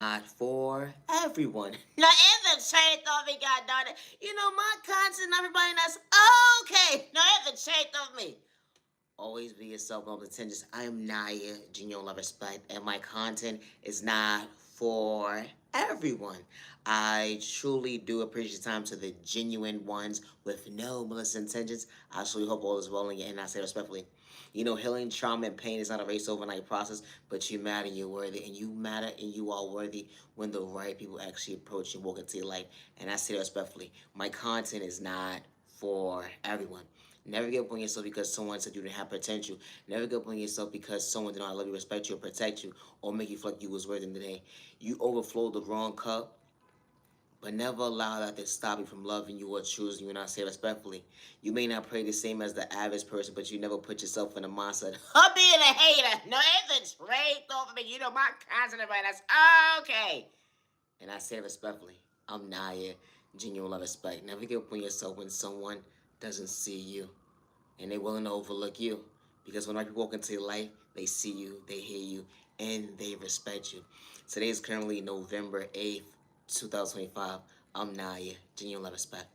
Not for everyone. Now, if the shade of me, God darn it. My content, everybody that's okay. Now, if the shade of me. Always be yourself, no pretentious. I am Naya, Junior Love Respect, and my content is not for everyone. I truly do appreciate time to the genuine ones with no malicious intentions. I truly hope all is well in your end. I say respectfully. Healing trauma and pain is not a race overnight process, but you matter and you're worthy, and you matter and you are worthy when the right people actually approach you, walk into your life. And I say that respectfully. My content is not for everyone. Never give up on yourself because someone said you didn't have potential. Never give up on yourself because someone did not love you, respect you, or protect you, or make you feel like you was worthy today. You overflowed the wrong cup, but never allow that to stop you from loving you or choosing you. And I say respectfully, you may not pray the same as the average person, but you never put yourself in the mindset of being a hater. No, it's a trade off of me. My constant right. That's okay. And I say respectfully, I'm Naya, genuine love respect. Never give up on yourself when someone doesn't see you and they're willing to overlook you. Because when white people walk into your life, they see you, they hear you, and they respect you. Today is currently November 8th, 2025. I'm Naya, genuine love respect.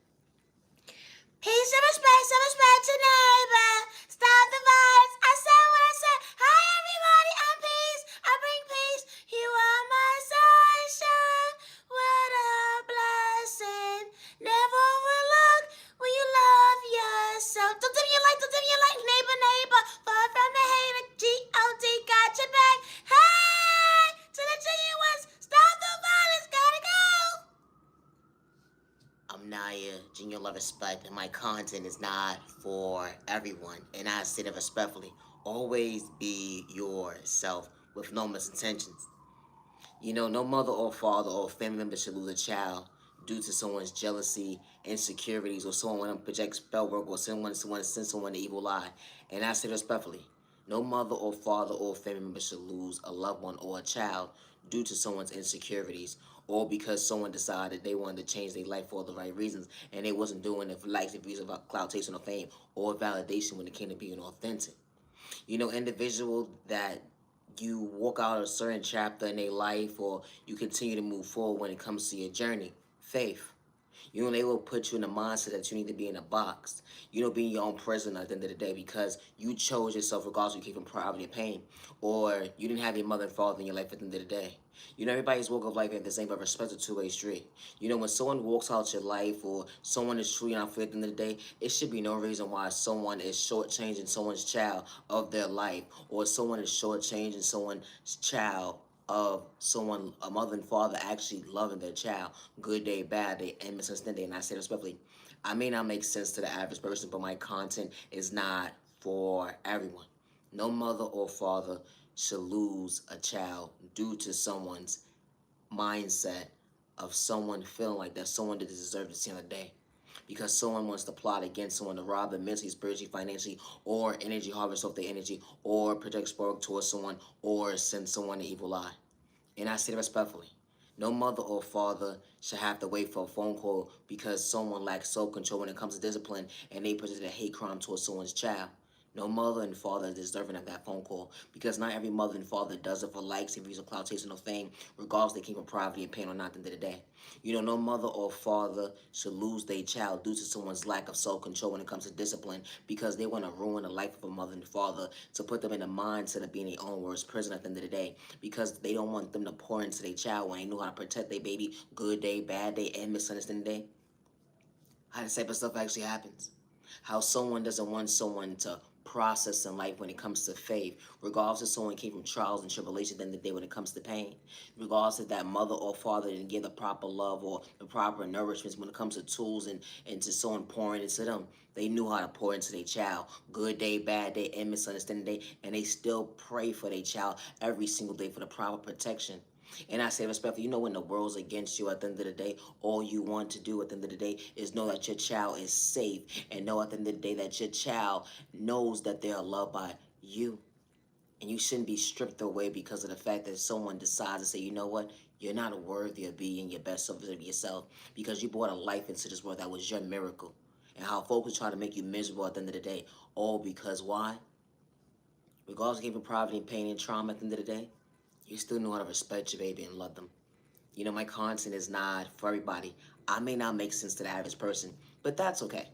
Peace and respect to neighbor. Stop the violence. I said what I said. Hi everybody, I'm peace. I bring peace. You are my sunshine. What a blessing. Never overlook when you love yourself. Don't dim your light, neighbor, neighbor. Far from the hater, G-O-D got your back. Hey, to the genuine ones, stop the violence, gotta go. I'm Naya, Junior Love Respect, and my content is not for everyone. And I say that respectfully. Always be yourself with no misintentions. No mother or father or family member should lose a child due to someone's jealousy, insecurities, or someone projects spell work, or someone sends someone an evil lie. And I say respectfully, no mother or father or family member should lose a loved one or a child due to someone's insecurities or because someone decided they wanted to change their life for the right reasons and they wasn't doing it for likes and views of clout, taste, or fame or validation when it came to being authentic. Individual that you walk out a certain chapter in their life or you continue to move forward when it comes to your journey. Faith. They will put you in the mindset that you need to be in a box. Being your own prison at the end of the day because you chose yourself regardless of you came from poverty and pain. Or you didn't have your mother and father in your life at the end of the day. Everybody's walk of life ain't the same, but respect a two-way street. When someone walks out your life or someone is truly not for at the end of the day, it should be no reason why someone is shortchanging someone's child of their life or someone is shortchanging someone's child of someone, a mother and father actually loving their child, good day, bad day, and misunderstanding. And I say respectfully, I may not make sense to the average person, but my content is not for everyone. No mother or father should lose a child due to someone's mindset of someone feeling like that someone that deserves to see on the day because someone wants to plot against someone to rob them mentally, spiritually, financially, or energy harvest off their energy, or project spark towards someone, or send someone an evil eye. And I say it respectfully. No mother or father should have to wait for a phone call because someone lacks self-control when it comes to discipline and they present a hate crime towards someone's child. No mother and father is deserving of that phone call because not every mother and father does it for likes and views of clout, chasing, or fame, regardless they came from poverty and pain or not at the end of the day. No mother or father should lose their child due to someone's lack of self-control when it comes to discipline because they want to ruin the life of a mother and father to put them in the mindset of being their own worst prison at the end of the day because they don't want them to pour into their child when they know how to protect their baby good day, bad day, and misunderstanding day. How this type of stuff actually happens. How someone doesn't want someone to process in life when it comes to faith, regardless if someone came from trials and tribulations at the end of the day when it comes to pain, regardless if that mother or father didn't give the proper love or the proper nourishment when it comes to tools and to someone pouring into them. They knew how to pour into their child, good day, bad day, and misunderstanding day, and they still pray for their child every single day for the proper protection. And I say respectfully, when the world's against you at the end of the day, all you want to do at the end of the day is know that your child is safe and know at the end of the day that your child knows that they are loved by you. And you shouldn't be stripped away because of the fact that someone decides to say, you know what, you're not worthy of being your best self of yourself because you brought a life into this world that was your miracle. And how folks try to make you miserable at the end of the day, all because why? Regardless of giving poverty and pain and trauma at the end of the day, you still know how to respect your baby and love them. My content is not for everybody. I may not make sense to the average person, but that's okay.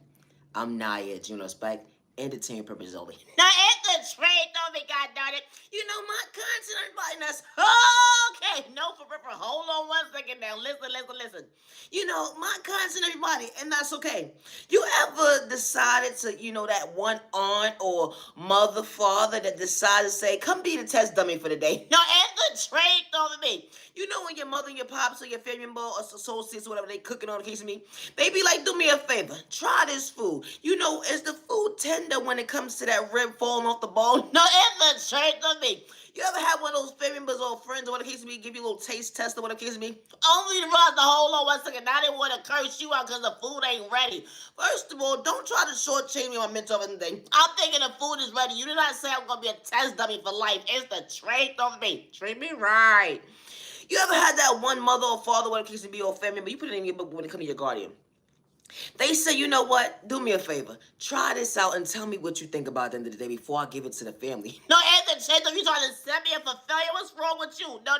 I'm Naya, Spike, entertainment purposes only. Now, it's the trade, don't be god darn it. My content, everybody, that's okay. No, for real, hold on one second now. Listen. My content, everybody, and that's okay. You ever decided to, that one aunt or mother, father that decided to say, come be the test dummy for the day? No, it's the trade over me. When your mother and your pops or your family member or associates or whatever they cooking on the case of me, they be like, do me a favor, try this food. Is the food tender when it comes to that rib falling off the bone? No, it's the trade of me. You ever have one of those family members or friends or whatever case of me give you a little taste test or whatever case of me? Only to realize the whole lot 1 second. Now they want to curse you out because the food ain't ready. First of all, don't try to shortchange me on my mental of anything. I'm thinking the food is ready. You did not say I'm going to be a test dummy for life. It's the trait of me. Treat me right. You ever had that one mother or father, whatever case to be, or family, but you put it in your book when it comes to your guardian? They say, you know what? Do me a favor. Try this out and tell me what you think about it at the end of the day before I give it to the family. No, Anthony Chatham, you trying to set me up for failure? What's wrong with you? No.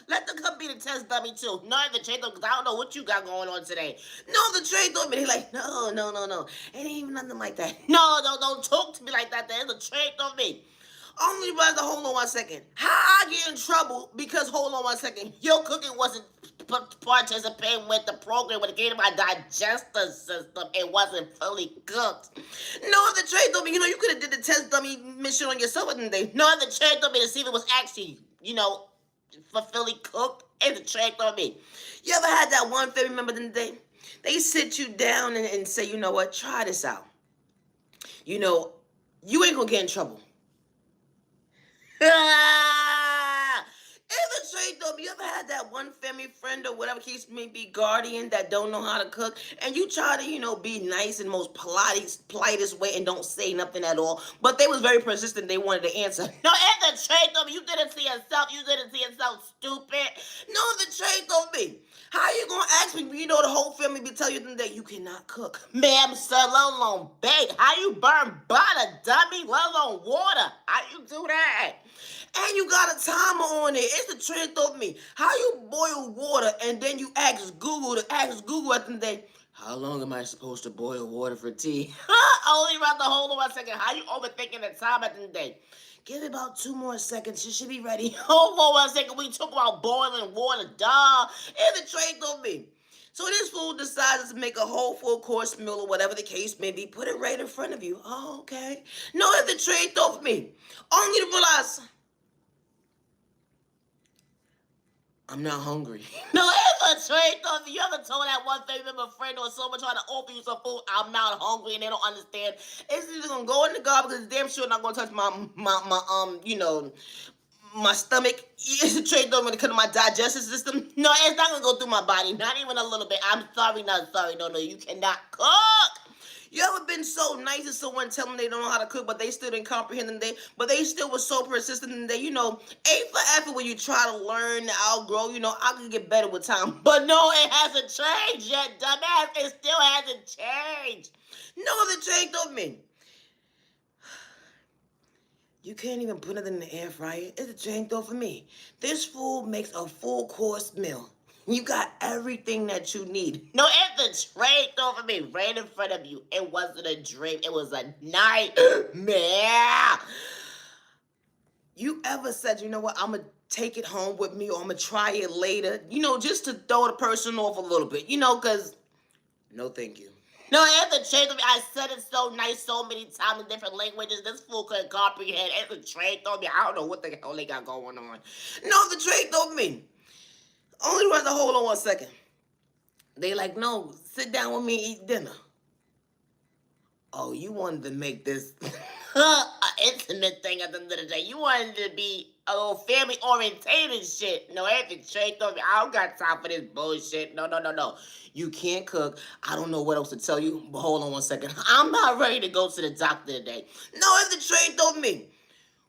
Let them come be the test dummy too. No, Anthony Chatham, because I don't know what you got going on today. No, the trade dummy. He's like, no. It ain't even nothing like that. No, don't talk to me like that. There's a trade dummy. Only rather, hold on 1 second. How I get in trouble because, hold on 1 second, your cooking wasn't participating with the program when it came to my digestive system. It wasn't fully cooked. No, the trade dummy, you could have did the test dummy mission on yourself, didn't they? No, the trade dummy to see if it was actually, fully cooked. And the trade dummy. You ever had that one family member, didn't they? They sit you down and say, you know what, try this out. You ain't gonna get in trouble. Ever trade though, you ever had that one family friend or whatever case may be, guardian that don't know how to cook, and you try to be nice and most politest way and don't say nothing at all, but they was very persistent. They wanted to answer. No, and the trade though, you didn't see yourself. You didn't see yourself, stupid. No, the trade though, me. How you gonna ask me when the whole family be telling you that you cannot cook? Ma'am, sir, let alone bake. How you burn butter, dummy? Let alone water. How you do that? And you got a timer on it. It's the trend of me. How you boil water and then you ask Google at the end of the day, how long am I supposed to boil water for tea? Only around the whole 1 second. How you overthinking the time at the end of the day? Give it about 2 more seconds. She should be ready. Hold on 1 second. We talk about boiling water. Duh. It's the trade of me. So this fool decides to make a whole full course meal or whatever the case may be. Put it right in front of you. Oh, okay. No, it's the trade of me. Only to realize I'm not hungry. No, it's a trade off. You ever told that one family member, friend, or someone trying to offer you some food, I'm not hungry, and they don't understand? It's either gonna go in the garbage because it's damn sure not gonna touch my stomach. It's a trade off when it comes to my digestive system. No, it's not gonna go through my body, not even a little bit. I'm sorry, not sorry. No, you cannot cook. You ever been so nice to someone telling them they don't know how to cook, but they still didn't comprehend them, but they still was so persistent, and A for effort when you try to learn, outgrow, I can get better with time. But no, it hasn't changed yet, dumbass. It still hasn't changed. No, the change of me. You can't even put it in the air fryer. It's a change though for me. This food makes a full course meal. You got everything that you need. No, it's a trade over me right in front of you. It wasn't a dream. It was a nightmare. You ever said, you know what, I'm going to take it home with me or I'm going to try it later, just to throw the person off a little bit, because no thank you. No, it's a trade of me. I said it so nice so many times in different languages. This fool couldn't comprehend. It's a trade of me. I don't know what the hell they got going on. No, the trade of me. Only was to hold on 1 second. They like, no, sit down with me and eat dinner. Oh, you wanted to make this an intimate thing at the end of the day. You wanted to be a little family orientated shit. No, everything straight over. I don't got time for this bullshit. No. You can't cook. I don't know what else to tell you, but hold on 1 second. I'm not ready to go to the doctor today. No, it's the trade of me.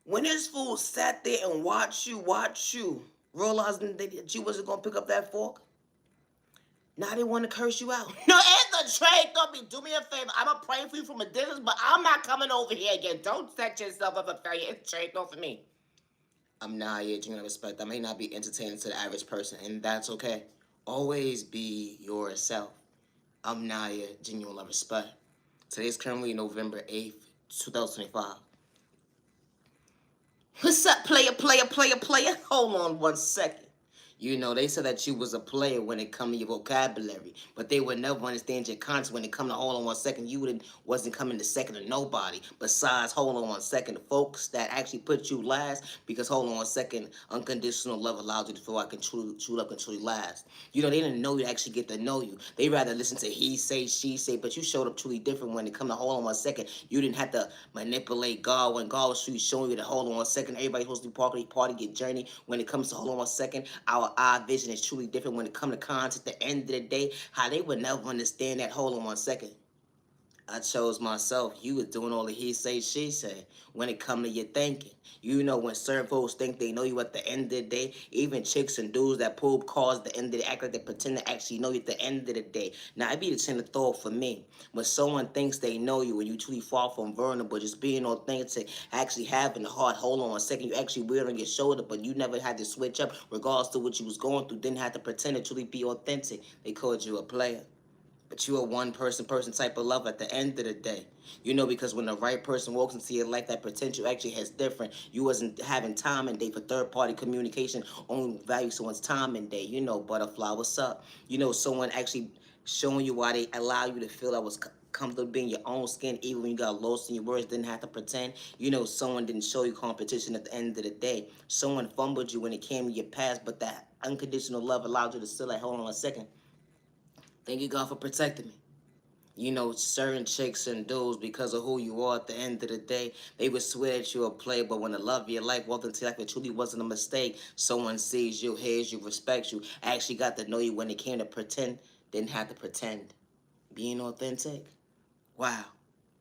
When this fool sat there and watched you, realizing that you wasn't going to pick up that fork, now they want to curse you out. No, it's a trade. Don't be. Do me a favor. I'm going to pray for you from a distance, but I'm not coming over here again. Don't set yourself up for failure. It's a trade, though, for me. I'm not here genuine respect. I may not be entertaining to the average person, and that's okay. Always be yourself. I'm Naya, genuine love respect. Today's currently November 8th, 2025. What's up, player? Hold on 1 second. You know, they said that you was a player when it come to your vocabulary, but they would never understand your concept when it come to hold on 1 second. You wasn't coming to second to nobody. Besides, hold on 1 second, the folks that actually put you last, because hold on 1 second, unconditional love allows you to feel like true love can truly last. You know, they didn't know you to actually get to know you. They rather listen to he say, she say, but you showed up truly different when it come to hold on 1 second. You didn't have to manipulate God when God was showing you to hold on 1 second. Everybody's supposed to be party, get journey. When it comes to hold on 1 second, our eye vision is truly different when it comes to content. At the end of the day, how they would never understand that hold on 1 second. I chose myself. You was doing all the he say, she say when it come to your thinking. You know, when certain folks think they know you at the end of the day, even chicks and dudes that pull cars at the end of the day act like they pretend to actually know you at the end of the day. Now, it be the chain of thought for me. When someone thinks they know you and you truly fall from vulnerable, just being authentic, actually having the heart, hold on 1 second, you actually weird on your shoulder, but you never had to switch up regardless to what you was going through, didn't have to pretend to truly be authentic. They called you a player. But you a one person type of love at the end of the day. You know, because when the right person walks into your life, that potential actually has different. You wasn't having time and day for third party communication, only value someone's time and day. You know, butterfly, what's up? You know, someone actually showing you why they allow you to feel that was comfortable being your own skin, even when you got lost in your words, didn't have to pretend. You know, someone didn't show you competition at the end of the day. Someone fumbled you when it came to your past, but that unconditional love allowed you to still like, hold on 1 second. Thank you, God, for protecting me. You know, certain chicks and dudes, because of who you are at the end of the day, they would swear that you're a player, but when the love of your life walked into like it truly wasn't a mistake, someone sees you, hears you, respects you, actually got to know you when it came to pretend, didn't have to pretend. Being authentic. Wow.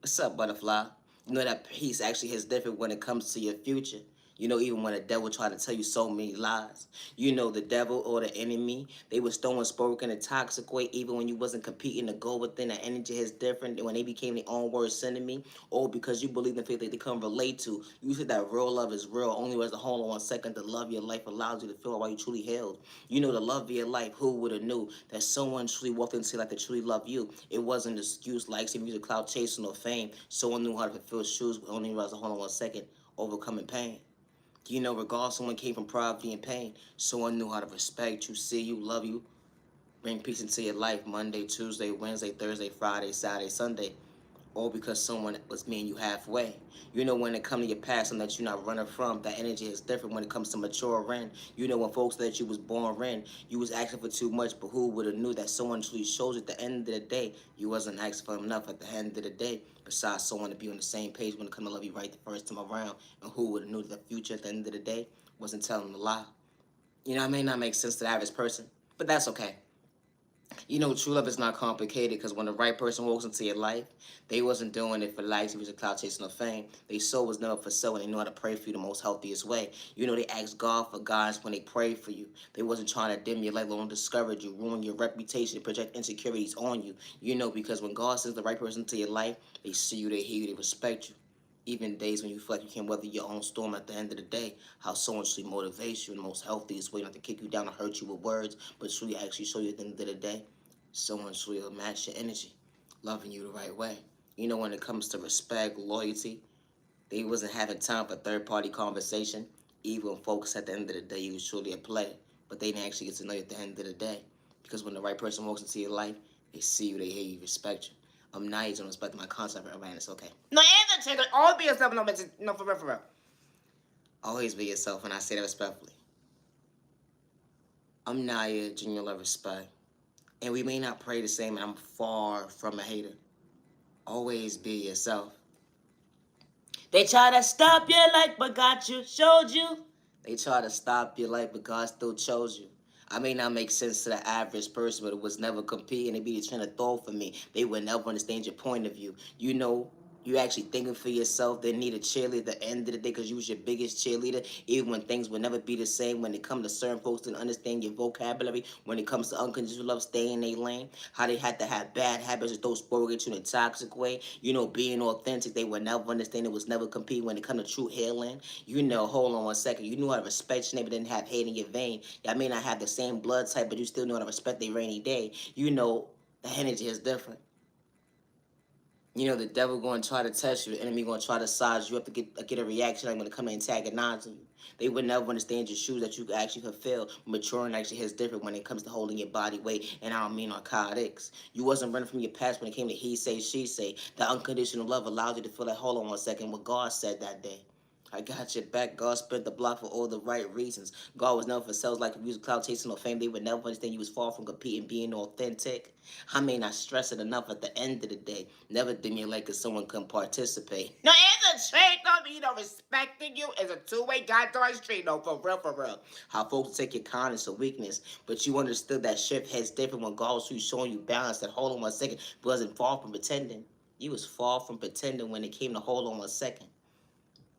What's up, butterfly? You know that peace actually is different when it comes to your future. You know, even when the devil tried to tell you so many lies. You know, the devil or the enemy, they was throwing spoke in a toxic way, even when you wasn't competing to go within. The energy is different than when they became their own worst enemy, or because you believe in faith that they can relate to. You said that real love is real, only as a hold on 1 second, the love of your life allows you to feel why you truly held. You know, the love of your life, who would have knew that someone truly walked into like they truly love you? It wasn't an excuse like some music cloud chasing or fame. Someone knew how to fulfill shoes, but only realized a hold on 1 second, overcoming pain. You know, regardless, someone came from poverty and pain. Someone knew how to respect you, see you, love you, bring peace into your life Monday, Tuesday, Wednesday, Thursday, Friday, Saturday, Sunday. All because someone was meeting you halfway. You know, when it comes to your past and that you're not running from, that energy is different when it comes to mature in. You know, when folks that you was born in, you was asking for too much, but who would have knew that someone truly shows at the end of the day, you wasn't asking for enough at the end of the day, besides someone to be on the same page when it comes to love you right the first time around, and who would have knew that the future at the end of the day wasn't telling a lie. You know, it may not make sense to the average person, but that's okay. You know, true love is not complicated because when the right person walks into your life, they wasn't doing it for likes, he was a cloud chasing of fame. They soul was never for sale and they know how to pray for you the most healthiest way. You know, they asked God for guidance when they prayed for you. They wasn't trying to dim your light, long discourage you, ruin your reputation, project insecurities on you. You know, because when God sends the right person into your life, they see you, they hear you, they respect you. Even days when you feel like you can't weather your own storm at the end of the day, how someone truly motivates you in the most healthiest way, not to kick you down or hurt you with words, but truly actually show you at the end of the day, someone truly will match your energy, loving you the right way. You know, when it comes to respect, loyalty, they wasn't having time for third-party conversation, even folks at the end of the day, you was truly a player, but they didn't actually get to know you at the end of the day. Because when the right person walks into your life, they see you, they hear you, respect you. I'm nice and respect my concept for everybody, and it's okay. No, and the chicken, all be yourself, no, for real, for real. Always be yourself, and I say that respectfully. I'm Naya, genuine love, respect. And we may not pray the same, and I'm far from a hater. Always be yourself. They try to stop your life, but God showed you. They try to stop your life, but God still chose you. I may not make sense to the average person, but it was never competing. They be the train of thought for me. They would never understand your point of view. You know, You actually thinking for yourself. They need a cheerleader at the end of the day because you was your biggest cheerleader. Even when things would never be the same. When it comes to certain folks didn't understand your vocabulary. When it comes to unconditional love, stay in their lane. How they had to have bad habits that those spoil you in a toxic way. You know, being authentic. They would never understand. It was never compete when it comes to true healing. You know, hold on one second. You knew how to respect your neighbor, didn't have hate in your vein. Y'all may not have the same blood type, but you still know how to respect their rainy day. You know, the energy is different. You know, the devil going to try to test you. The enemy going to try to size you up to get a reaction. I'm going to come and antagonize you. They would never understand your shoes that you actually fulfill. Maturing actually is different when it comes to holding your body weight. And I don't mean narcotics. You wasn't running from your past when it came to he say, she say. The unconditional love allows you to feel like, hold on one second, what God said that day. I got your back. God spent the block for all the right reasons. God was never for sales like music, cloud chasing, or fame. They would never understand you was far from competing, being authentic. I may not stress it enough at the end of the day. Never did me like if someone couldn't participate. No, it's a trade, though. You know, respecting you is a two-way goddamn street, no, for real, for real. How folks take your kindness or weakness, but you understood that shift heads different when God was showing you balance. That hold on one second wasn't far from pretending. You was far from pretending when it came to hold on one second.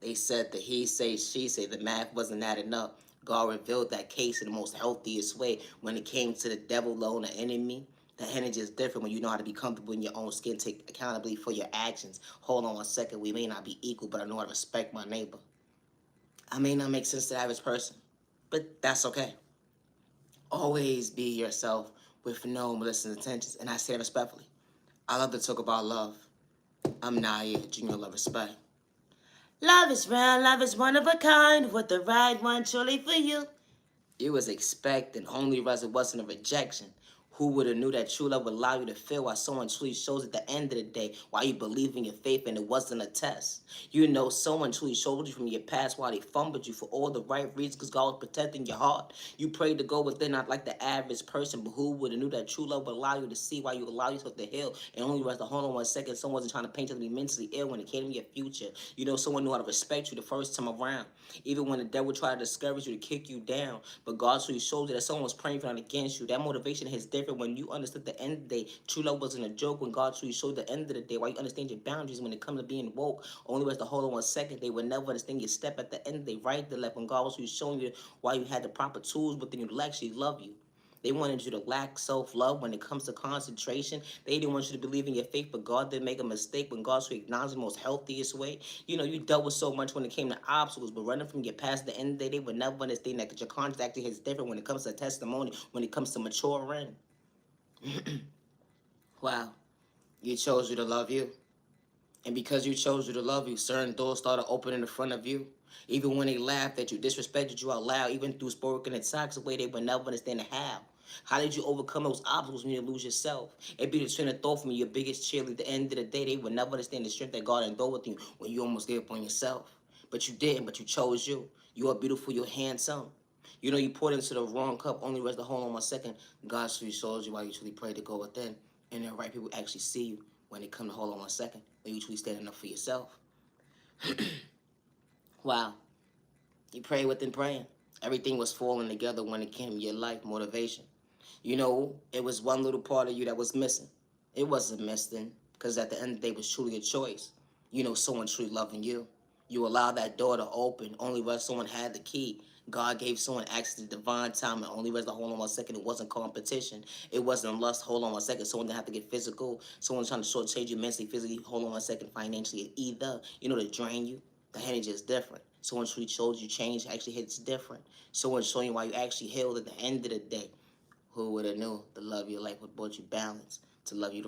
They said the he say, she say, the math wasn't adding up. God revealed that case in the most healthiest way when it came to the devil, alone, the enemy. The energy is different when you know how to be comfortable in your own skin, take accountability for your actions. Hold on one second, we may not be equal, but I know how to respect my neighbor. I may not make sense to the average person, but that's okay. Always be yourself with no malicious intentions, and I say it respectfully. I love to talk about love. I'm Naya, Junior Love Respect. Love is real, love is one of a kind, with the right one truly for you. You was expecting, only because it wasn't a rejection. Who would have knew that true love would allow you to feel why someone truly shows at the end of the day why you believe in your faith and it wasn't a test. You know someone truly showed you from your past why they fumbled you for all the right reasons because God was protecting your heart. You prayed to go within, not like the average person, but who would have knew that true love would allow you to see why you allow yourself to heal and only rest the hold on one second. Someone wasn't trying to paint you to be mentally ill when it came to your future. You know someone knew how to respect you the first time around. Even when the devil tried to discourage you to kick you down, but God truly showed you that someone was praying for and against you. That motivation is different when you understood the end of the day. True love wasn't a joke when God truly showed the end of the day. Why you understand your boundaries when it comes to being woke. Only was to hold on one second. They would never understand your step at the end of the day, right the left. When God was really showing you why you had the proper tools within you to actually love you. They wanted you to lack self-love when it comes to concentration. They didn't want you to believe in your faith, but God didn't make a mistake when God should acknowledge the most healthiest way. You know, you dealt with so much when it came to obstacles, but running from your past, at the end of the day, they would never understand that your conscience actually is different when it comes to testimony, when it comes to maturing. Wow. You chose you to love you. And because you chose you to love you, certain doors started opening in front of you. Even when they laughed at you, disrespected you out loud, even through spoken and toxic way, they would never understand how. How did you overcome those obstacles when you lose yourself? It'd be the train of thought from your biggest cheerleader. At the end of the day, they would never understand the strength that God endowed with you when you almost gave up on yourself. But you didn't, but you chose you. You are beautiful, you're handsome. You know, you poured into the wrong cup, only rest the hold on 1 second. God truly shows you why you truly pray to go within. And the right people actually see you when it come to hold on 1 second. When you truly standing up for yourself. Wow. You pray within praying. Everything was falling together when it came to your life, motivation. You know, it was one little part of you that was missing. It wasn't missing, because at the end of the day, it was truly a choice. You know, someone truly loving you. You allowed that door to open, only when someone had the key. God gave someone access to divine time, and only was the hold on 1 second. It wasn't competition. It wasn't lust. Hold on 1 second. Someone didn't have to get physical. Someone trying to shortchange you mentally, physically. Hold on 1 second. Financially, either. You know, to drain you. The energy is different. Someone truly shows you change actually hits different. Someone showing you why you actually healed at the end of the day. Who would have knew the love of your life would brought you balance to love you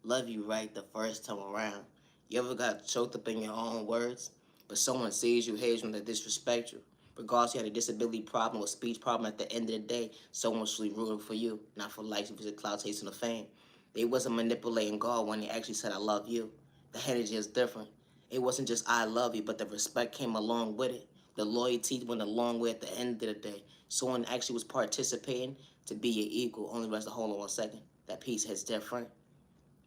love you right the first time around. You ever got choked up in your own words, but someone sees you, hates you, and they disrespect you. Regardless, you had a disability problem or speech problem. At the end of the day, someone's really rooting for you, not for likes, visit cloud chasing the fame. They wasn't manipulating God when they actually said, "I love you." The energy is different. It wasn't just "I love you," but the respect came along with it. The loyalty went a long way at the end of the day. Someone actually was participating to be your equal. Only rest the hold on 1 second. That piece is different.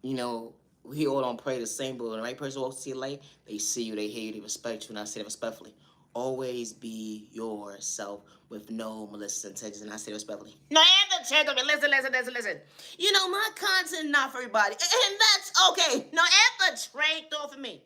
You know, we all don't pray the same, but when the right person walks to your light, they see you, they hear you, they respect you, and I say that respectfully. Always be yourself with no malicious intentions. And I say respectfully. No, Anthony, check on me. Listen. You know, my content not for everybody. And that's okay. No, Anthony, trained off of me.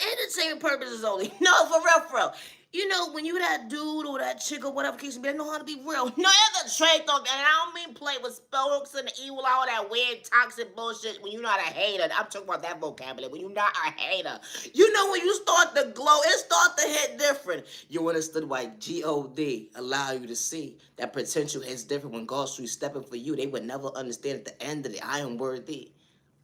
Entertainment purposes only. No, for real. You know, when you that dude or that chick or whatever case may be, they know how to be real. No, it's a trade talk, and I don't mean play with spokes and evil, all that weird, toxic bullshit when you're not a hater. I'm talking about that vocabulary. When you're not a hater. You know, when you start to glow, it start to hit different. You understood why God allow you to see that potential is different when God's through stepping for you. They would never understand at the end of it. I am worthy.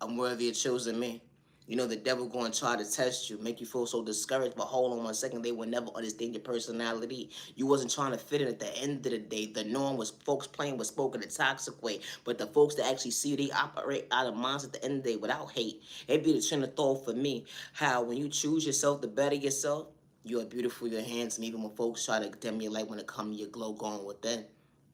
I'm worthy of choosing me. You know, the devil going to try to test you, make you feel so discouraged, but hold on 1 second, they will never understand your personality. You wasn't trying to fit in at the end of the day. The norm was folks playing with spoken a toxic way, but the folks that actually see you, they operate out of minds at the end of the day without hate. It'd be the train of thought for me, how when you choose yourself to better yourself, you are beautiful, you're handsome, even when folks try to dim your light when it comes to your glow going within.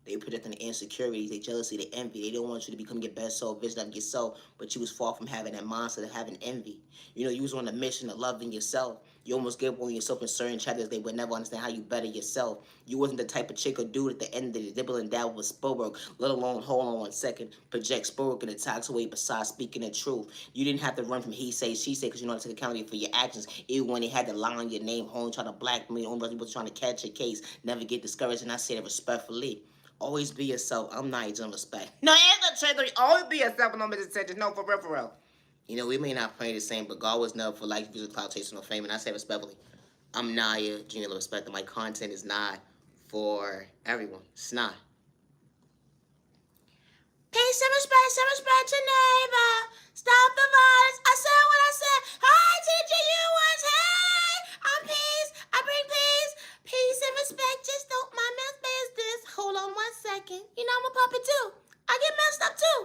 They projecting the insecurities, they jealousy, they envy. They don't want you to become your best self, vision of yourself, but you was far from having that mindset of having envy. You know, you was on a mission of loving yourself. You almost gave up on yourself in certain chapters. They would never understand how you better yourself. You wasn't the type of chick or dude at the end of the dibble and dabble with Spielberg, let alone, hold on 1 second, project Spielberg in a toxic way besides speaking the truth. You didn't have to run from he say, she say, because you know how to take accountability for your actions. Even when they had to lie on your name, home, trying to blackmail, only people trying to catch your case, never get discouraged, and I say that respectfully. Always be yourself. I'm not even respect. No, it's not true. Always be yourself and no misintentions. No, for real. You know, we may not play the same, but God was never for like views, cloud chasing, no fame. And I say respectfully, I'm Naya, Gina Respect, and my content is not for everyone. It's not. Peace and respect your neighbor. Stop the violence. I said what I said. Hi, teacher, you was hey. I'm peace. I bring peace. Peace and respect. Just don't mind my business. Hold on 1 second. You know I'm a puppet too. I get messed up too.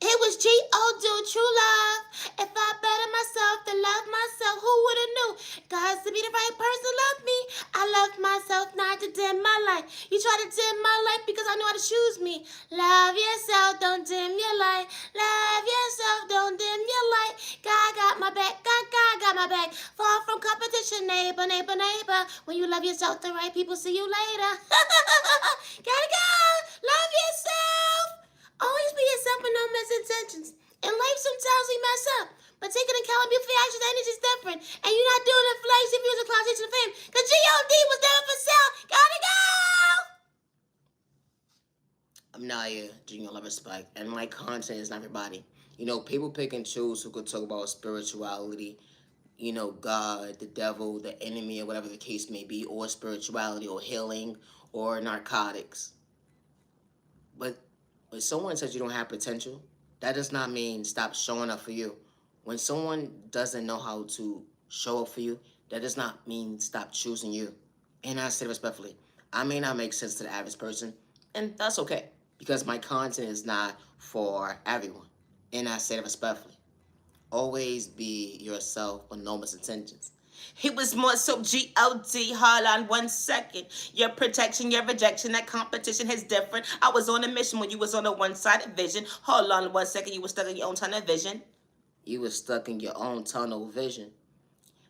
It was G.O. do true love. If I better myself than love myself, who would have knew? God to be the right person to love me. I love myself not to dim my light. You try to dim my light because I know how to choose me. Love yourself, don't dim your light. Love yourself, don't dim your light. God got my back, God got my back. Far from competition, neighbor. When you love yourself, the right people see you later. Gotta go. Love yourself. Always be yourself with no misintentions. In life, sometimes we mess up. But taking accountability for your actions, energy is different. And you're not doing it for like if you was a cloud chasing fame. Because G.O.D. was never for sale. Gotta go! I'm Naya, Junior Love Respect. And my content is not everybody. You know, people pick and choose who could talk about spirituality, you know, God, the devil, the enemy, or whatever the case may be, or spirituality, or healing, or narcotics. But when someone says you don't have potential, that does not mean stop showing up for you. When someone doesn't know how to show up for you, that does not mean stop choosing you. And I say respectfully, I may not make sense to the average person, and that's okay, because my content is not for everyone. And I say that respectfully. Always be yourself with no misintentions. He was more so G.O.D. Hold on 1 second. Your protection, your rejection, that competition is different. I was on a mission when you was on a one-sided vision. Hold on 1 second. You were stuck in your own tunnel vision. You were stuck in your own tunnel vision.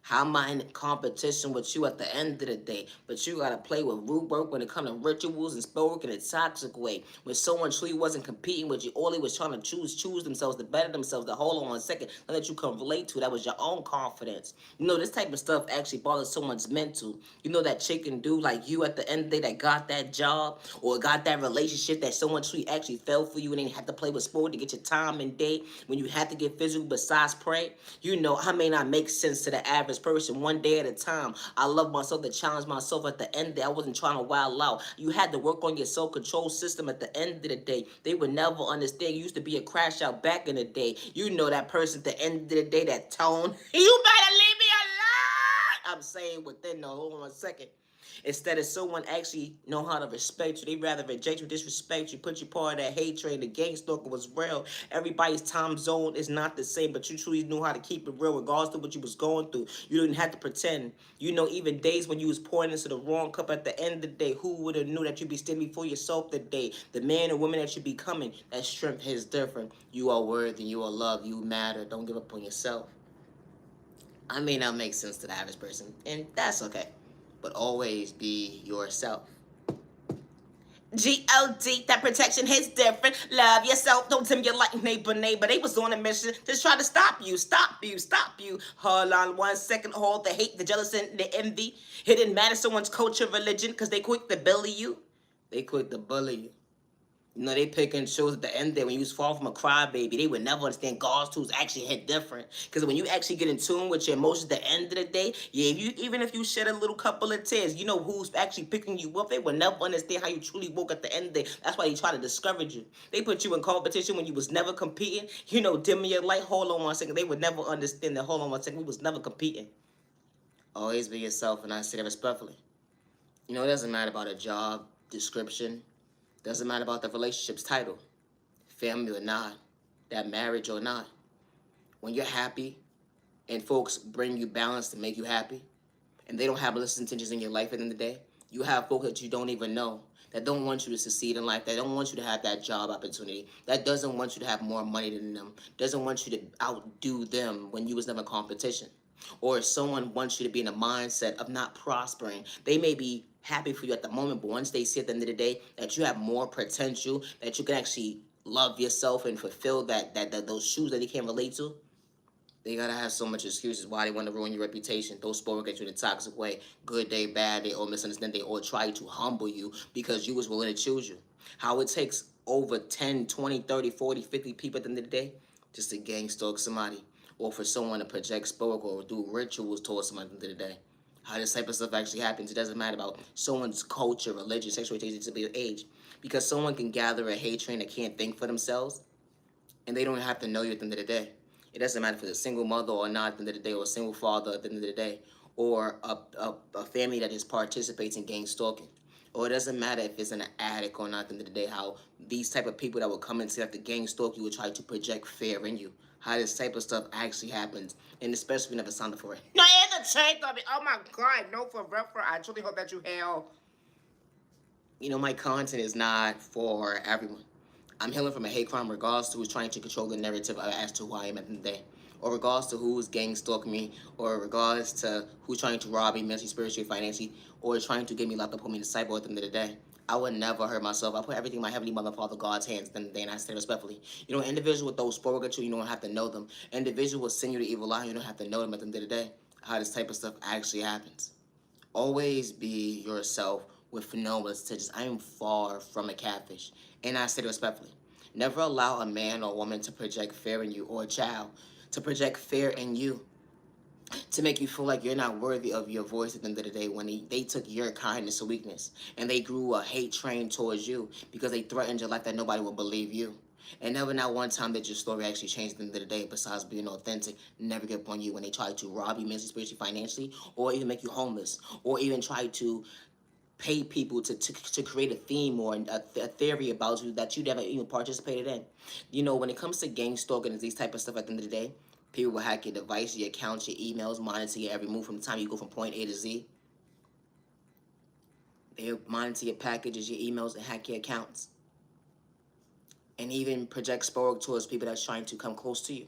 How am I in competition with you at the end of the day? But you gotta play with root work when it comes to rituals and spell work in a toxic way. When someone truly wasn't competing with you, all they was trying to choose themselves, to better themselves, to hold on 1 second, and that you can relate to. That was your own confidence. You know, this type of stuff actually bothers someone's mental. You know that chick and dude like you at the end of the day that got that job or got that relationship that someone truly actually fell for you and then had to play with sport to get your time and day when you had to get physical besides pray. You know, I may not make sense to the average person one day at a time. I love myself to challenge myself at the end of the day. I wasn't trying to wild out. You had to work on your self-control system at the end of the day. They would never understand. You used to be a crash out back in the day. You know that person at the end of the day, that tone. You better leave me alone. I'm saying within the hold on 1 second. Instead of someone actually know how to respect you, they rather reject you, disrespect you, put you part of that hate train. The gang stalker was real. Everybody's time zone is not the same, but you truly knew how to keep it real regardless of what you was going through. You didn't have to pretend. You know, even days when you was pouring into the wrong cup at the end of the day, who would have knew that you'd be standing before yourself today? The man or woman that you becoming, that strength is different. You are worthy, you are loved, you matter. Don't give up on yourself. I may not make sense to the average person, and that's okay. But always be yourself. G-O-D, that protection hits different. Love yourself, don't dim your light, neighbor. They was on a mission to try to stop you. Hold on 1 second, hold the hate, the jealousy, and the envy. It didn't matter someone's culture, religion, because they quick to bully you. They quick to bully you. You know, they pick and choose at the end there when you was far from a crybaby. They would never understand God's tools actually hit different. Because when you actually get in tune with your emotions at the end of the day, yeah, even if you shed a little couple of tears, you know who's actually picking you up. They would never understand how you truly woke at the end of the day. That's why they try to discourage you. They put you in competition when you was never competing. You know, dimming your light, hold on 1 second. They would never understand that, hold on 1 second, we was never competing. Always be yourself, and I say that respectfully. You know, it doesn't matter about a job description. Doesn't matter about the relationship's title, family or not, that marriage or not. When you're happy and folks bring you balance to make you happy, and they don't have malicious intentions in your life at the end of the day, you have folks that you don't even know that don't want you to succeed in life, that don't want you to have that job opportunity, that doesn't want you to have more money than them, doesn't want you to outdo them when you was never competition. Or if someone wants you to be in a mindset of not prospering, they may be happy for you at the moment, but once they see at the end of the day that you have more potential, that you can actually love yourself and fulfill that those shoes that they can't relate to, they gotta have so much excuses why they want to ruin your reputation. Those spoke at you in a toxic way, good day, bad day, or misunderstand day, or try to humble you because you was willing to choose you. How it takes over 10, 20, 30, 40, 50 people at the end of the day just to gang stalk somebody, or for someone to project spoke or do rituals towards somebody at the end of the day. How this type of stuff actually happens. It doesn't matter about someone's culture, religion, sexual orientation, disability, age. Because someone can gather a hate train that can't think for themselves, and they don't have to know you at the end of the day. It doesn't matter if it's a single mother or not at the end of the day, or a single father at the end of the day, or a family that just participates in gang stalking. Or it doesn't matter if it's an addict or not at the end of the day, how these type of people that will come and say that the gang stalk you will try to project fear in you. How this type of stuff actually happens, and especially if you never signed up for it. No, and the change of it. Oh my God, no, for real, I truly hope that you hail. You know, my content is not for everyone. I'm healing from a hate crime regardless to who's trying to control the narrative as to who I am at the end of the day. Or regardless to who's gang stalking me, or regardless to who's trying to rob me mentally, spiritually, financially, or trying to get me locked up, put me in the cyber at the end of the day. I would never hurt myself. I put everything in my Heavenly Mother, Father, God's hands at the end of the day, and I say respectfully. You know, an individual with those spoke at you, you don't have to know them. An individual will send you to evil eye, you don't have to know them at the end of the day. How this type of stuff actually happens. Always be yourself with no intentions. I am far from a catfish, and I say it respectfully. Never allow a man or woman to project fear in you, or a child to project fear in you, to make you feel like you're not worthy of your voice at the end of the day, when they took your kindness to weakness, and they grew a hate train towards you because they threatened your life that nobody will believe you. And never not one time that your story actually changed at the end of the day, besides being authentic, never get upon you when they try to rob you mentally, spiritually, financially, or even make you homeless, or even try to pay people to create a theme or a theory about you that you never even participated in. You know, when it comes to gang stalking and these type of stuff at the end of the day, people will hack your device, your accounts, your emails, monitor your every move from the time you go from point A to Z. They'll monitor your packages, your emails, and hack your accounts. And even project spore towards people that's trying to come close to you.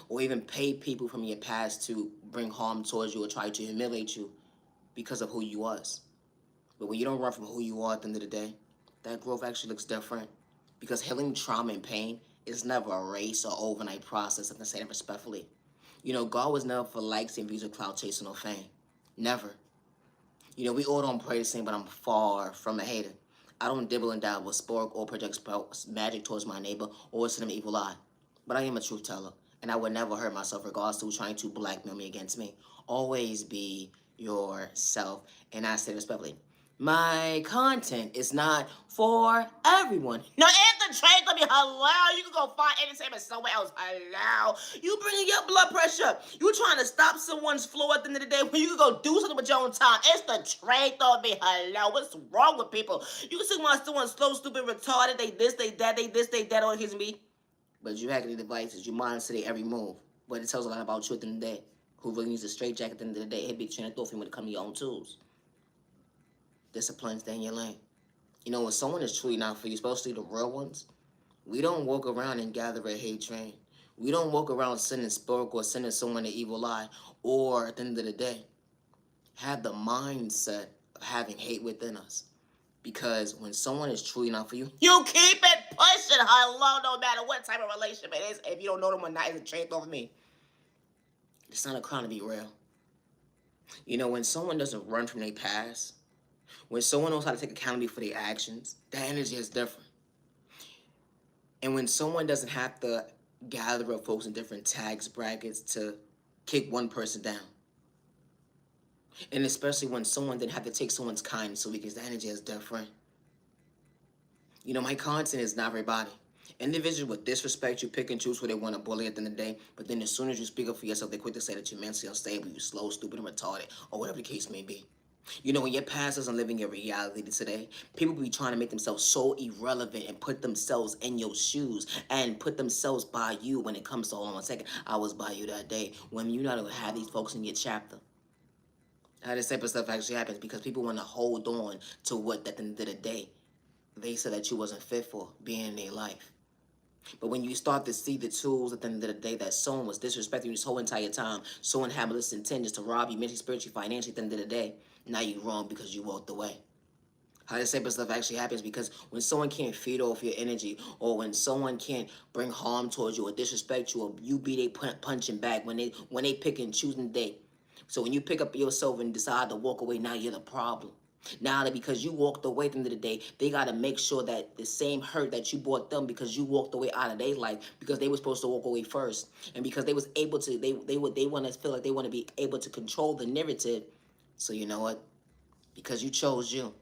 Or even pay people from your past to bring harm towards you or try to humiliate you because of who you was. But when you don't run from who you are at the end of the day, that growth actually looks different. Because healing trauma and pain is never a race or overnight process, I can say that respectfully. You know, God was never for likes and views or cloud chasing or fame. Never. You know, we all don't pray the same, but I'm far from a hater. I don't dibble and dabble with spork or project magic towards my neighbor or send them evil eye. But I am a truth teller, and I would never hurt myself regardless to trying to blackmail me against me. Always be yourself, and I say respectfully. My content is not for everyone. No, Anthony Trey gonna be hello. You can go find entertainment somewhere else. Hello. You bringing your blood pressure. You trying to stop someone's flow at the end of the day when you can go do something with your own time. It's the Trey gonna be hello. What's wrong with people? You see when someone's slow, stupid, retarded, they this, they that, they this, they that, on his me. But you hacking the devices, you monitor their every move. But it tells a lot about you at the end of the day. Who really needs a straight jacket at the end of the day? It'd be trained thought for you when it comes to your own tools. Discipline, stay in your lane. You know, when someone is truly not for you, especially the real ones, we don't walk around and gather a hate train. We don't walk around sending spoke or sending someone an evil eye, or at the end of the day, have the mindset of having hate within us. Because when someone is truly not for you, you keep it pushing. Hello, no matter what type of relationship it is. If you don't know them or not, it's a trait over me. It's not a crime to be real. You know, when someone doesn't run from their past, when someone knows how to take accountability for their actions, that energy is different. And when someone doesn't have to gather up folks in different tax brackets to kick one person down, and especially when someone didn't have to take someone's kindness away because the energy is different. You know, my content is not everybody. Individuals with disrespect you, pick and choose who they want to bully at the end of the day, but then as soon as you speak up for yourself, they quick to say that you're mentally unstable, you're slow, stupid, and retarded, or whatever the case may be. You know, when your past doesn't live in your reality today, people be trying to make themselves so irrelevant and put themselves in your shoes and put themselves by you when it comes to, hold on one second, I was by you that day. When you not to have these folks in your chapter. How this type of stuff actually happens because people want to hold on to what at the end of the day they said that you wasn't fit for being in their life. But when you start to see the tools at the end of the day that someone was disrespecting you this whole entire time, someone had malicious intentions to rob you mentally, spiritually, financially at the end of the day, now you're wrong because you walked away. How this type of stuff actually happens because when someone can't feed off your energy, or when someone can't bring harm towards you or disrespect you, or you be they punching back when they pick and choose the day. So when you pick up yourself and decide to walk away, now you're the problem. Now that because you walked away at the end of the day, they gotta make sure that the same hurt that you brought them because you walked away out of their life because they were supposed to walk away first, and because they was able to, they want to feel like they want to be able to control the narrative. So you know what? Because you chose you,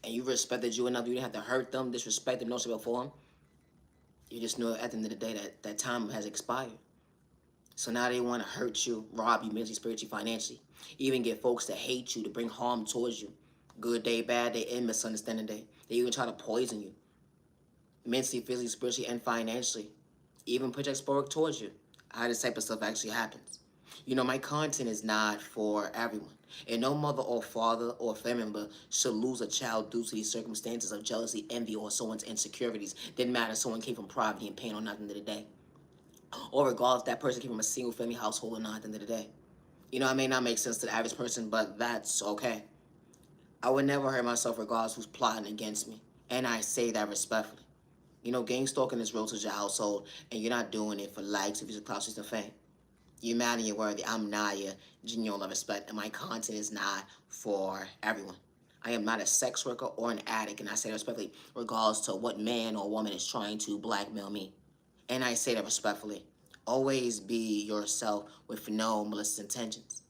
and you respected you enough, you didn't have to hurt them, disrespect them, no shit for them. You just know at the end of the day that that time has expired. So now they want to hurt you, rob you mentally, spiritually, financially, even get folks to hate you, to bring harm towards you. Good day, bad day, and misunderstanding day. They even try to poison you, mentally, physically, spiritually, and financially. Even project sport towards you. How this type of stuff actually happens. You know, my content is not for everyone. And no mother or father or family member should lose a child due to these circumstances of jealousy, envy, or someone's insecurities. Didn't matter if someone came from poverty and pain or not at the end of the day. Or regardless if that person came from a single family household or not at the end of the day. You know, it may not make sense to the average person, but that's okay. I would never hurt myself regardless who's plotting against me. And I say that respectfully. You know, gang stalking is real to your household, and you're not doing it for likes, if you're clout, just a fame. You're mad and you're worthy. I'm Naya, genuine love, respect, and my content is not for everyone. I am not a sex worker or an addict, and I say that respectfully, regardless to what man or woman is trying to blackmail me. And I say that respectfully. Always be yourself with no malicious intentions.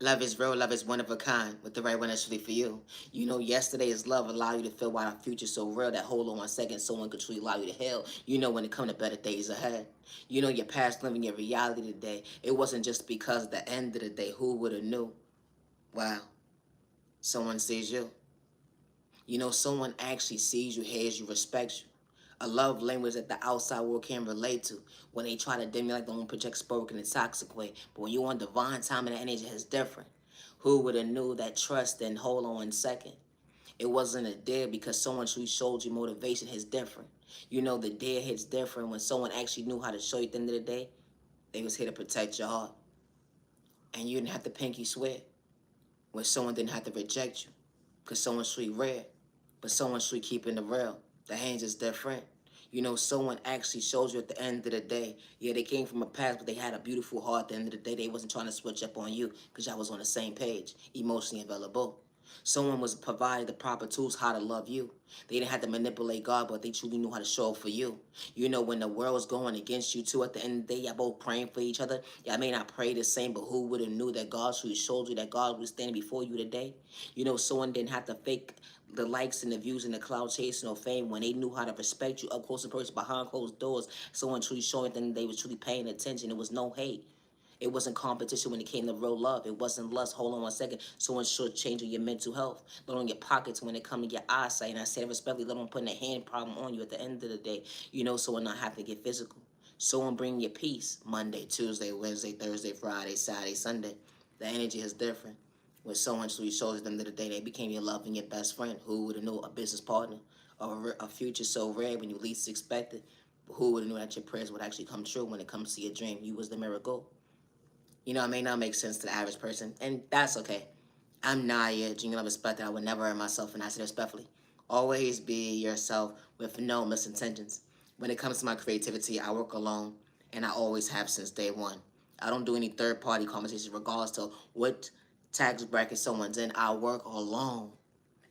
Love is real, love is one of a kind, with the right one that's really for you. You know, yesterday is love, allow you to feel why the future's so real that hold on 1 second, someone could truly allow you to heal. You know when it comes to better days ahead. You know your past living your reality today. It wasn't just because at the end of the day, who would have knew? Wow, someone sees you. You know, someone actually sees you, hears you, respects you. A love language that the outside world can't relate to. When they try to dim you like the own project spoke in a toxic way. But when you on divine time and the energy is different. Who would have knew that trust and hold on 1 second? It wasn't a dare because someone who showed you motivation is different. You know the dare hits different when someone actually knew how to show you at the end of the day. They was here to protect your heart. And you didn't have to pinky swear. When someone didn't have to reject you. Because someone's sweet rare. But someone's sweet keeping the real. The hands is different. You know, someone actually shows you at the end of the day. Yeah, they came from a past, but they had a beautiful heart. At the end of the day, they wasn't trying to switch up on you because y'all was on the same page, emotionally available. Someone was provided the proper tools how to love you. They didn't have to manipulate God, but they truly knew how to show up for you. You know, when the world was going against you too, at the end of the day, y'all both praying for each other. Y'all may not pray the same, but who would have knew that God truly showed you that God was standing before you today? You know, someone didn't have to fake the likes and the views and the cloud chasing or fame when they knew how to respect you up close and personal behind closed doors. Someone truly showing them they was truly paying attention. It was no hate. It wasn't competition when it came to real love. It wasn't lust. Hold on 1 second. Someone should change your mental health. Let on your pockets when it comes to your eyesight. And I say it respectfully, let on putting a hand problem on you at the end of the day. You know, someone not have to get physical. Someone bring you peace. Monday, Tuesday, Wednesday, Thursday, Friday, Saturday, Sunday. The energy is different. When someone truly shows at the end of the day, they became your love and your best friend. Who would have known? A business partner, A future so rare when you least expect it. But who would have known that your prayers would actually come true when it comes to your dream? You was the miracle. You know, it may not make sense to the average person, and that's okay. I'm Naya, genuine love respect that I would never hurt myself, and I say respectfully. Always be yourself with no misintentions. When it comes to my creativity, I work alone, and I always have since day one. I don't do any third party conversations regardless to what tax bracket someone's in. I work alone.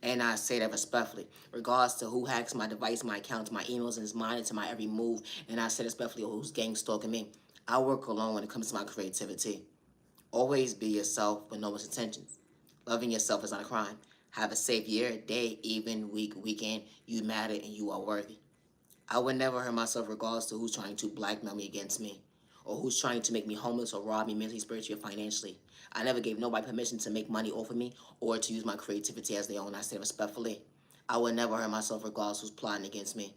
And I say that respectfully, regardless to who hacks my device, my accounts, my emails, and is monitoring my every move. And I say respectfully, who's gang stalking me. I work alone when it comes to my creativity. Always be yourself with no misintentions. Loving yourself is not a crime. Have a safe year, day, even week, weekend. You matter and you are worthy. I would never hurt myself regardless to who's trying to blackmail me against me, or who's trying to make me homeless or rob me mentally, spiritually, or financially. I never gave nobody permission to make money off of me or to use my creativity as their own. I say respectfully. I would never hurt myself regardless who's plotting against me.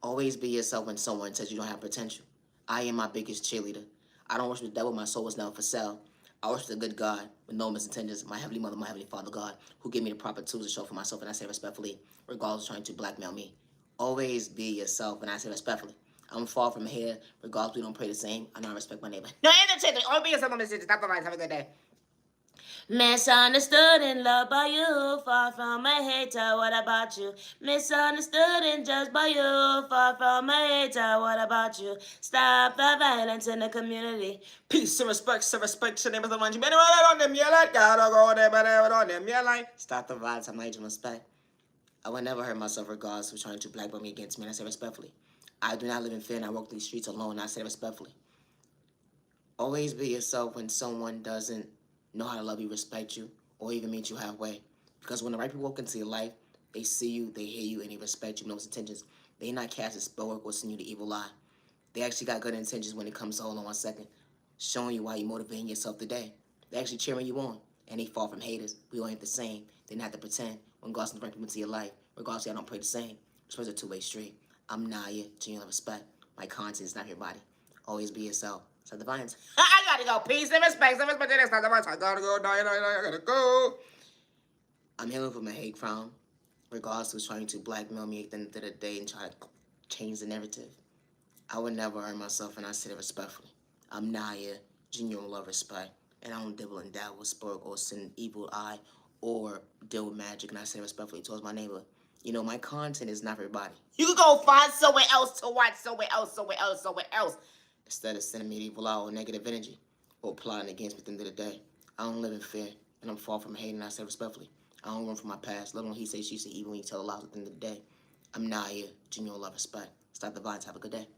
Always be yourself when someone says you don't have potential. I am my biggest cheerleader. I don't worship the devil, my soul is never for sale. I worship the good God with no misintentions, my heavenly mother, my heavenly father God, who gave me the proper tools to show for myself, and I say respectfully, regardless of trying to blackmail me. Always be yourself, and I say respectfully. I'm far from here, regardless we don't pray the same. I know I respect my neighbor. No, interchange. Always be yourself on this shit. Stop the lines. Have a good day. Misunderstood and loved by you, far from a hater, what about you? Misunderstood and judged by you, far from a hater, what about you? Stop the violence in the community. Peace and respect, your name is the one you better on them, you like, gotta go there, but on them, you like. Stop the violence, I'm not respect. I would never hurt myself regardless of trying to blackmail me against me, and I say respectfully. I do not live in fear and I walk these streets alone, and I say respectfully. Always be yourself when someone doesn't know how to love you, respect you, or even meet you halfway. Because when the right people walk into your life, they see you, they hear you, and they respect you with no intentions. They not cast a spell work or send you the evil eye. They actually got good intentions when it comes to hold on 1 second, showing you why you're motivating yourself today. They actually cheering you on, and they fall from haters. We all ain't the same. They not have to pretend when God sends the right people into your life. Regardless, y'all don't pray the same. It's a two-way street. I'm Naya, genuine respect. My content is not your body. Always be yourself. Stop the violence. I gotta go. Peace and respect. Some respect. That's not the violence. I gotta go. I gotta go. I'm healing from a hate crime. Regardless who's trying to blackmail me at the end of the day and try to change the narrative. I would never hurt myself, and I say it respectfully. I'm Naya, genuine love, respect, and I don't dibble and dabble with sport or send evil eye or deal with magic, and I say it respectfully towards my neighbor. You know, my content is not for everybody. You can go find somewhere else to watch, somewhere else. Instead of sending me evil eye or negative energy or plotting against me at the end of the day. I don't live in fear, and I'm far from hating, and I say respectfully. I don't run from my past. Let alone he say, she say, even when you tell the lies at the end of the day. I'm Naya, genuine love, respect. Stop the violence. Have a good day.